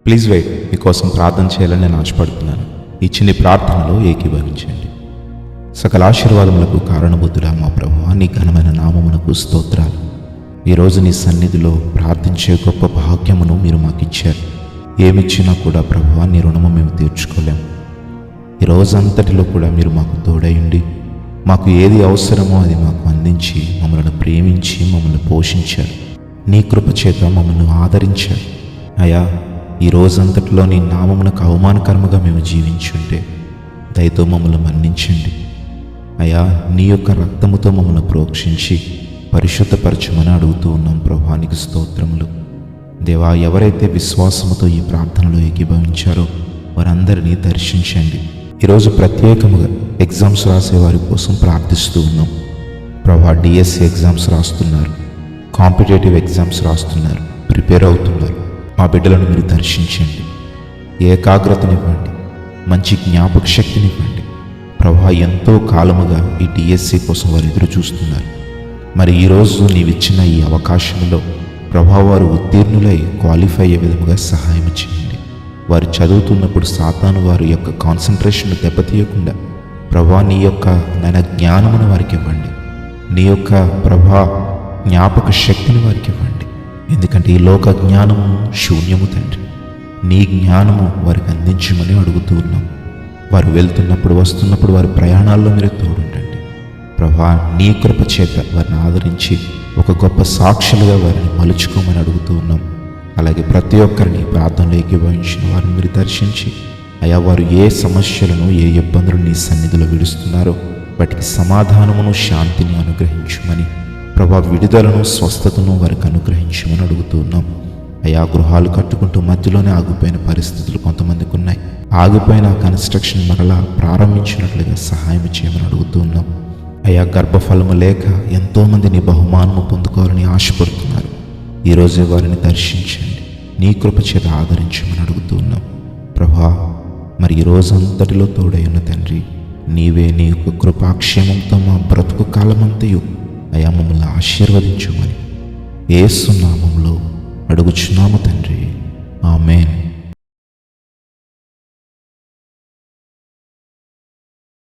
Please wait. మీకోసం ప్రార్థన చేయాలని నేను ఆశపడుతున్నాను. ఈ చిన్ని ప్రార్థనలో ఏకీభవించండి. సకల ఆశీర్వాదములకు కారణభూతుడా మా ప్రభువా, నీ ఘనమైన నామమునకు స్తోత్రాలు. ఈరోజు నీ సన్నిధిలో ప్రార్థించే గొప్ప భాగ్యమును మీరు మాకిచ్చారు. ఏమిచ్చినా కూడా ప్రభువా, నీ రుణము మేము తీర్చుకోలేము. ఈ రోజంతటిలో కూడా మీరు మాకు తోడయుండి, మాకు ఏది అవసరమో అది మాకు అందించి, మమ్మల్ని ప్రేమించి మమ్మల్ని పోషించారు. నీ కృప చేత మమ్మల్ని ఆదరించారు. అయా, ఈ రోజంతటిలో నీ నామమునకు అవమానకరముగా మేము జీవించుంటే దయతో మమ్మల్ని మన్నించండి. అయా, నీ యొక్క రక్తముతో మమ్మల్ని ప్రోక్షించి పరిశుద్ధపరచమని అడుగుతూ ఉన్నాం. ప్రభువానికి స్తోత్రములు. దేవా, ఎవరైతే విశ్వాసముతో ఈ ప్రార్థనలో ఏకీభవించారో వారందరినీ దర్శించండి. ఈరోజు ప్రత్యేకముగా ఎగ్జామ్స్ రాసే వారి కోసం ప్రార్థిస్తూ ఉన్నాం. ప్రభా, డిఎస్సి ఎగ్జామ్స్ రాస్తున్నారు, కాంపిటేటివ్ ఎగ్జామ్స్ రాస్తున్నారు, ప్రిపేర్ అవుతున్నారు. మా బిడ్డలను మీరు దర్శించండి, ఏకాగ్రతనివ్వండి, మంచి జ్ఞాపక శక్తినివ్వండి. ప్రభా, ఎంతో కాలముగా ఈ డిఎస్సి కోసం వారు ఎదురు చూస్తున్నారు. మరి ఈరోజు నీవిచ్చిన ఈ అవకాశంలో ప్రభా, వారు ఉత్తీర్ణులై క్వాలిఫై అయ్యే విధముగా సహాయం చేయండి. వారు చదువుతున్నప్పుడు సాతాను వారి యొక్క కాన్సన్ట్రేషన్ దెబ్బతీయకుండా ప్రభా, నీ యొక్క జ్ఞానమును వారికి ఇవ్వండి. నీ యొక్క ప్రభా జ్ఞాపక శక్తిని వారికి ఇవ్వండి. ఎందుకంటే ఈ లోక జ్ఞానము శూన్యము తండ్రి. నీ జ్ఞానము వారికి అందించమని అడుగుతూ ఉన్నాం. వారు వెళ్తున్నప్పుడు వస్తున్నప్పుడు వారి ప్రయాణాల్లో మీరు తోడుండండి. ప్రభా, నీ కృప చేత వారిని ఆదరించి ఒక గొప్ప సాక్షులుగా వారిని మలుచుకోమని అడుగుతూ ఉన్నాం. అలాగే ప్రతి ఒక్కరిని ప్రార్థనలో ఏకీభవించిన వారిని మీరు దర్శించి, అయా, వారు ఏ సమస్యలను ఏ ఇబ్బందులు నీ సన్నిధిలో విడుస్తున్నారో వాటికి సమాధానమును శాంతిని అనుగ్రహించమని, ప్రభా, విడుదలను స్వస్థతను వారికి అనుగ్రహించమని అడుగుతూ ఉన్నాం. అయా, గృహాలు కట్టుకుంటూ మధ్యలోనే ఆగిపోయిన పరిస్థితులు కొంతమందికి ఉన్నాయి. ఆగిపోయిన కన్స్ట్రక్షన్ మరలా ప్రారంభించినట్లుగా సహాయం చేయమని అడుగుతూ ఉన్నాం. అయా, గర్భఫలము లేక ఎంతోమంది నీ బహుమానము పొందుకోవాలని ఆశపడుతున్నారు. ఈరోజే వారిని దర్శించండి, నీ కృప చేత ఆదరించమని అడుగుతూ ఉన్నాం. ప్రభా, మరి ఈ రోజంతటిలో తోడై ఉన్న తండ్రి, నీవే నీ యొక్క కృపాక్షేమంతో మా బ్రతుకు కాలమంతయు అయా మమ్మల్ని ఆశీర్వదించమని యేసు నామములో అడుగుచున్నాము తండ్రి.